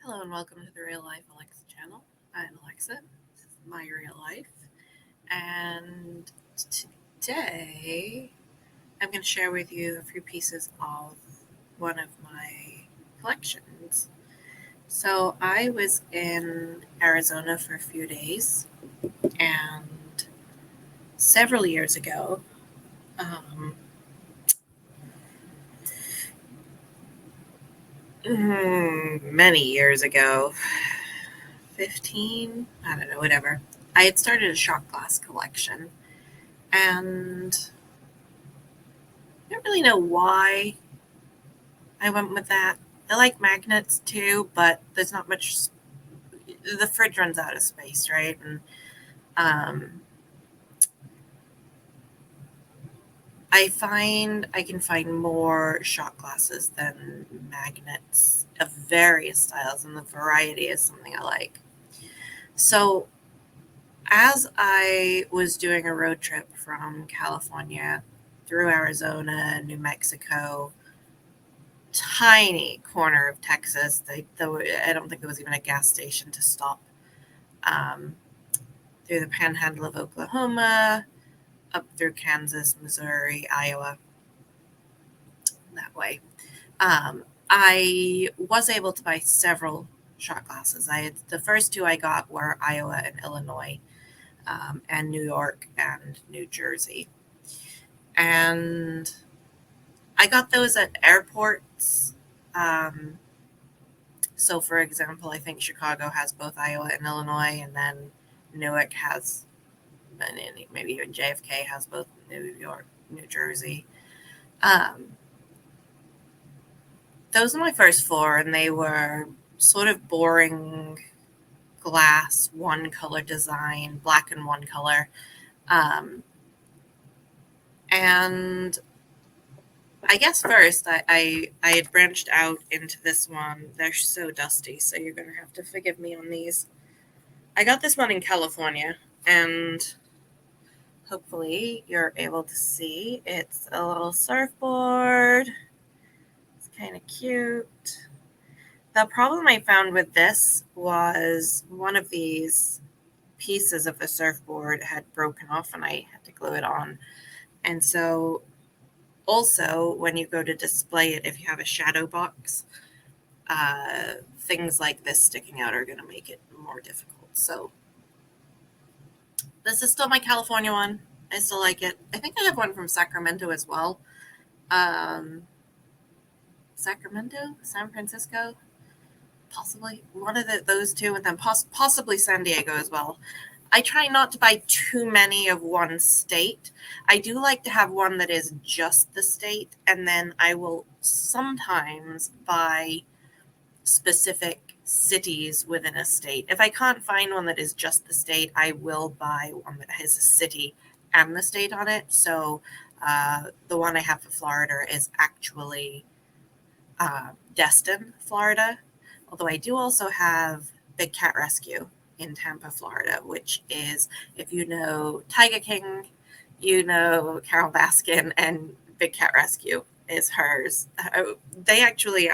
Hello and welcome to the Real Life Alexa channel. I'm Alexa. This is my real life. And today I'm going to share with you a few pieces of one of my collections. So I was in Arizona for a few days, and several years ago, um, many years ago, 15, I don't know, whatever, I had started a shot glass collection. And I don't really know why I went with that. I like magnets too, but there's not much. The fridge runs out of space, right? And um, I find I can find more shot glasses than magnets of various styles, and the variety is something I like. So, as I was doing a road trip from California through Arizona, New Mexico, tiny corner of Texas. I don't think there was even a gas station to stop. Um, through the panhandle of Oklahoma, up through Kansas, Missouri, Iowa, that way. I was able to buy several shot glasses. The first two I got were Iowa and Illinois, and New York and New Jersey. And I got those at airports. Um, So, for example, I think Chicago has both Iowa and Illinois, and then Newark has, and maybe even JFK has both New York, New Jersey. Um, those are my first four, and they were sort of boring glass, one color design, black and one color. Um, and I guess first I had branched out into this one. They're so dusty, so you're going to have to forgive me on these. I got this one in California, and hopefully you're able to see. It's a little surfboard. It's kind of cute. The problem I found with this was one of these pieces of the surfboard had broken off and I had to glue it on. And so also when you go to display it, if you have a shadow box, things like this sticking out are going to make it more difficult. So this is still my California one. I still like it. I think I have one from Sacramento as well. Um, Sacramento, San Francisco, possibly one of those two, and then possibly San Diego as well. I try not to buy too many of one state. I do like to have one that is just the state, and then I will sometimes buy specific cities within a state. If I can't find one that is just the state, I will buy one that has a city and the state on it. So the one I have for Florida is actually Destin, Florida. Although I do also have Big Cat Rescue in Tampa, Florida, which is, if you know Tiger King, you know Carol Baskin, and Big Cat Rescue is hers. They actually,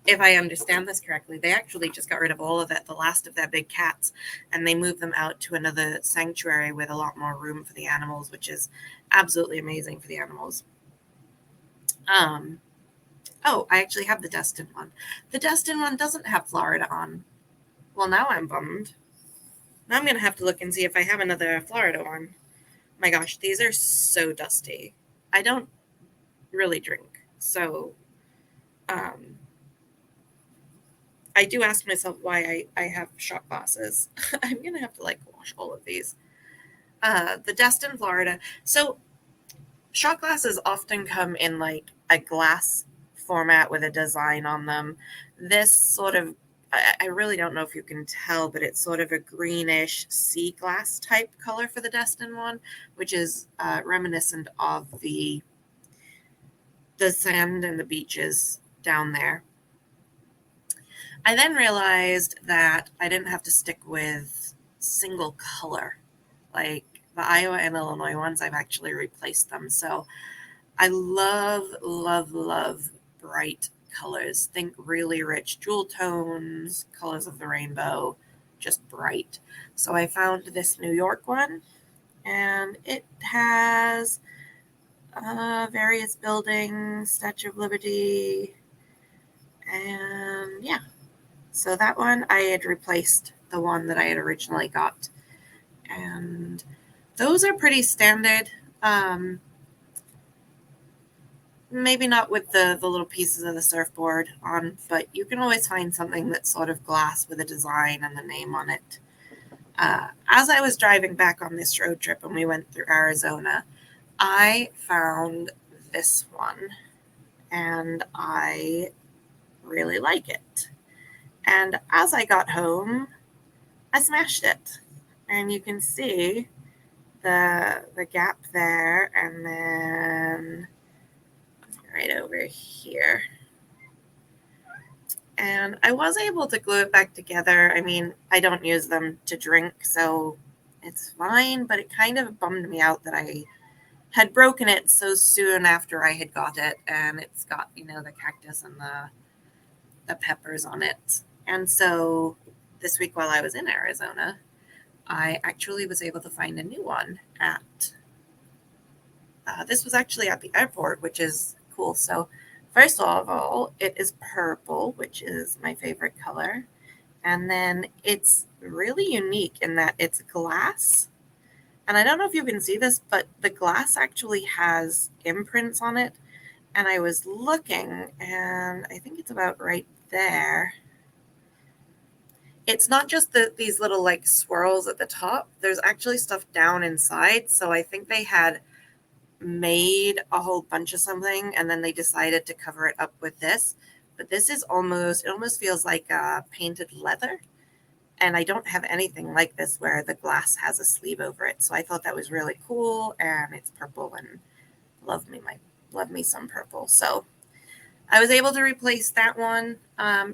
if I understand this correctly, they actually just got rid of all of it, the last of their big cats, and they moved them out to another sanctuary with a lot more room for the animals, which is absolutely amazing for the animals. Um, Oh, I actually have the Destin one. The Destin one doesn't have Florida on. Well, now I'm bummed. Now I'm going to have to look and see if I have another Florida one. My gosh, these are so dusty. I don't really drink. So um, I do ask myself why I have shot glasses. I'm going to have to wash all of these. The Destin, Florida. So shot glasses often come in a glass format with a design on them. This sort of, I really don't know if you can tell, but it's sort of a greenish sea glass type color for the Destin one, which is reminiscent of the sand and the beaches down there. I then realized that I didn't have to stick with single color. Like the Iowa and Illinois ones, I've actually replaced them. So I love, love, love bright colors. Think really rich jewel tones, colors of the rainbow, just bright. So I found this New York one, and it has various buildings, Statue of Liberty, and yeah. So that one I had replaced the one that I had originally got. And those are pretty standard. Maybe not with the little pieces of the surfboard on, but you can always find something that's sort of glass with a design and the name on it. As I was driving back on this road trip and we went through Arizona, I found this one and I really like it. And as I got home, I smashed it. And you can see the gap there, and then right over here. And I was able to glue it back together. I mean, I don't use them to drink, so it's fine, but it kind of bummed me out that I had broken it so soon after I had got it, and it's got, the cactus and the peppers on it. And so this week while I was in Arizona, I actually was able to find a new one at, this was actually at the airport, which is cool. So first of all, it is purple, which is my favorite color. And then it's really unique in that it's glass. And I don't know if you can see this, but the glass actually has imprints on it. And I was looking, and I think it's about right there. It's not just these little like swirls at the top. There's actually stuff down inside. So I think they had made a whole bunch of something and then they decided to cover it up with this. But this is it almost feels like painted leather. And I don't have anything like this where the glass has a sleeve over it. So I thought that was really cool, and it's purple, and love me some purple. So I was able to replace that one.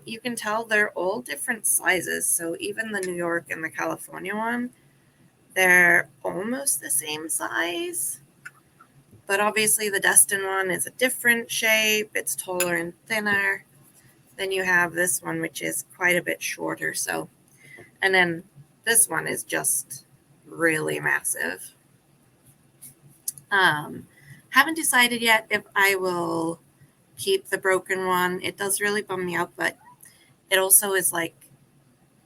You can tell they're all different sizes. So even the New York and the California one, they're almost the same size. But obviously the Destin one is a different shape. It's taller and thinner. Then you have this one, which is quite a bit shorter. So, and then this one is just really massive. Haven't decided yet if I will keep the broken one. It does really bum me out, but it also is like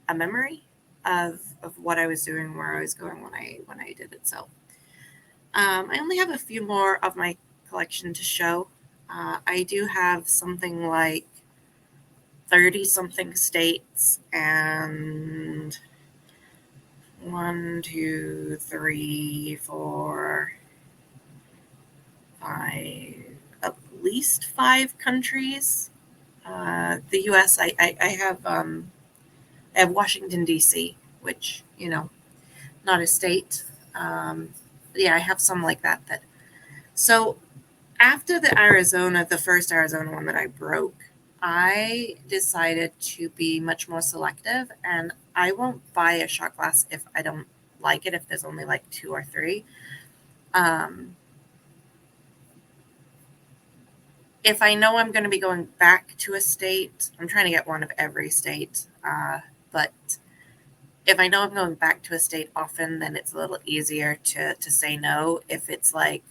a memory of what I was doing, where I was going when I did it. So I only have a few more of my collection to show. I do have something like 30 something states and 1, 2, 3, 4, 5, at least 5 countries. The U.S. I have Washington D.C., which not a state. Yeah, I have some like that. So after the first Arizona one that I broke, I decided to be much more selective, and I won't buy a shot glass if I don't like it, if there's only like 2 or 3. If I know I'm going to be going back to a state, I'm trying to get one of every state, but if I know I'm going back to a state often, then it's a little easier to say no. If it's like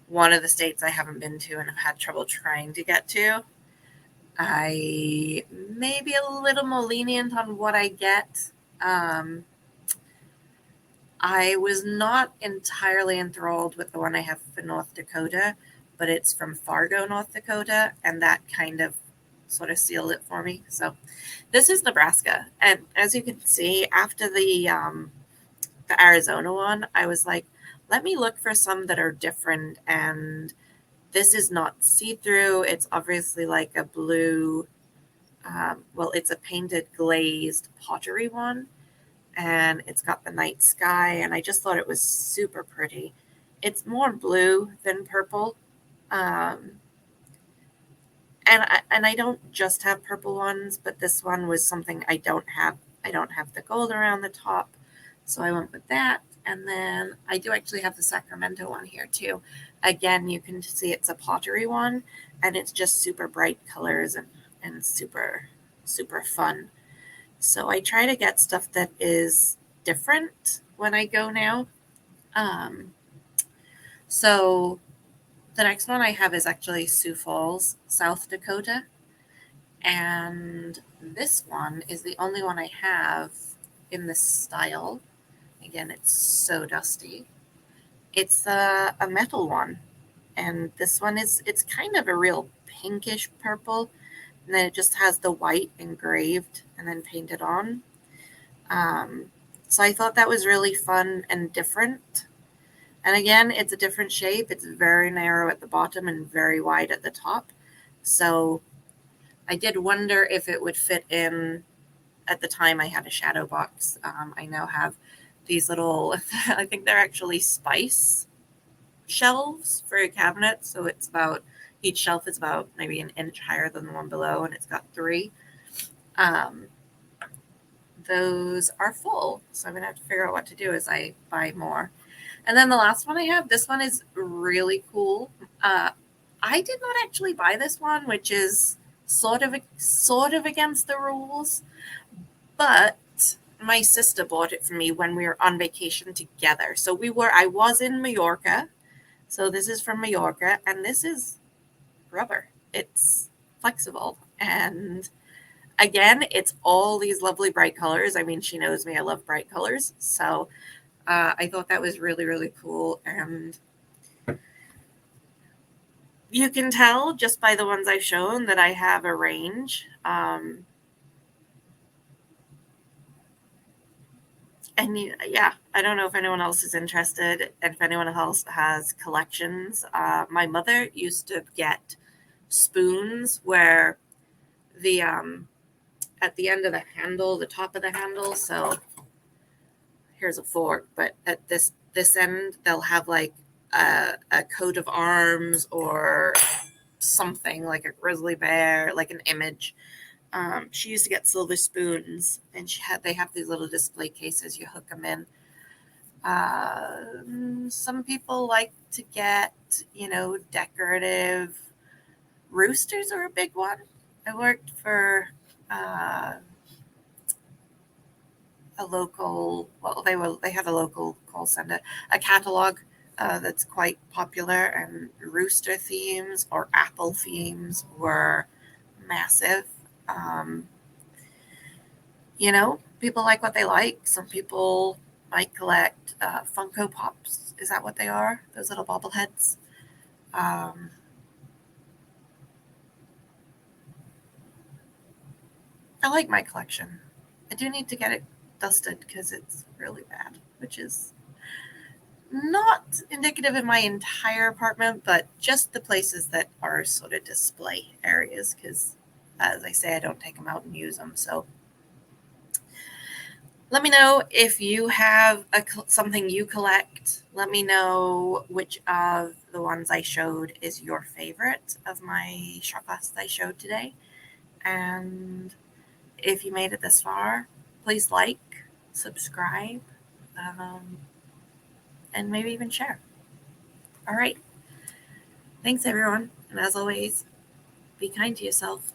one of the states I haven't been to and have had trouble trying to get to, I may be a little more lenient on what I get. I was not entirely enthralled with the one I have for North Dakota, but it's from Fargo, North Dakota, and that kind of sort of sealed it for me. So this is Nebraska. And as you can see, after the Arizona one, I was like, let me look for some that are different. And this is not see-through. It's obviously like a blue, it's a painted glazed pottery one. And it's got the night sky. And I just thought it was super pretty. It's more blue than purple. And I don't just have purple ones, but this one was something I don't have. I don't have the gold around the top, so I went with that. And then I do actually have the Sacramento one here too, Again, you can see it's a pottery one, and it's just super bright colors and super, super fun. So I try to get stuff that is different when I go now. Um, so the next one I have is actually Sioux Falls, South Dakota. And this one is the only one I have in this style. Again, it's so dusty. It's a metal one. And this one it's kind of a real pinkish purple. And then it just has the white engraved and then painted on. Um, so I thought that was really fun and different. And again, it's a different shape. It's very narrow at the bottom and very wide at the top. So I did wonder if it would fit in. At the time I had a shadow box. I now have these little, I think they're actually spice shelves for a cabinet. So it's about, each shelf is about maybe an inch higher than the one below, and it's got three. Um, those are full. So I'm going to have to figure out what to do as I buy more. And then the last one I have, this one is really cool. I did not actually buy this one, which is sort of against the rules, but my sister bought it for me when we were on vacation together. So I was in Mallorca. So this is from Mallorca, and this is rubber. It's flexible. And again, it's all these lovely bright colors. I mean, she knows me, I love bright colors. So I thought that was really, really cool. And you can tell just by the ones I've shown that I have a range. And yeah, I don't know if anyone else is interested, and if anyone else has collections. My mother used to get spoons where the at the end of the handle, the top of the handle. So here's a fork, but at this end, they'll have like a coat of arms or something like a grizzly bear, like an image. She used to get silver spoons, and they have these little display cases. You hook them in. Some people like to get, decorative roosters are a big one. I worked for uh, a local. Well, they have a local call center, a catalog that's quite popular, and rooster themes or apple themes were massive. Um, people like what they like. Some people might collect Funko Pops. Is that what they are? Those little bobbleheads. Um, I like my collection. I do need to get it dusted because it's really bad, which is not indicative of my entire apartment, but just the places that are sort of display areas because, as I say, I don't take them out and use them. So let me know if you have something you collect. Let me know which of the ones I showed is your favorite of my shot glass I showed today. And if you made it this far, please like, subscribe, and maybe even share. All right. Thanks, everyone. And as always, be kind to yourself.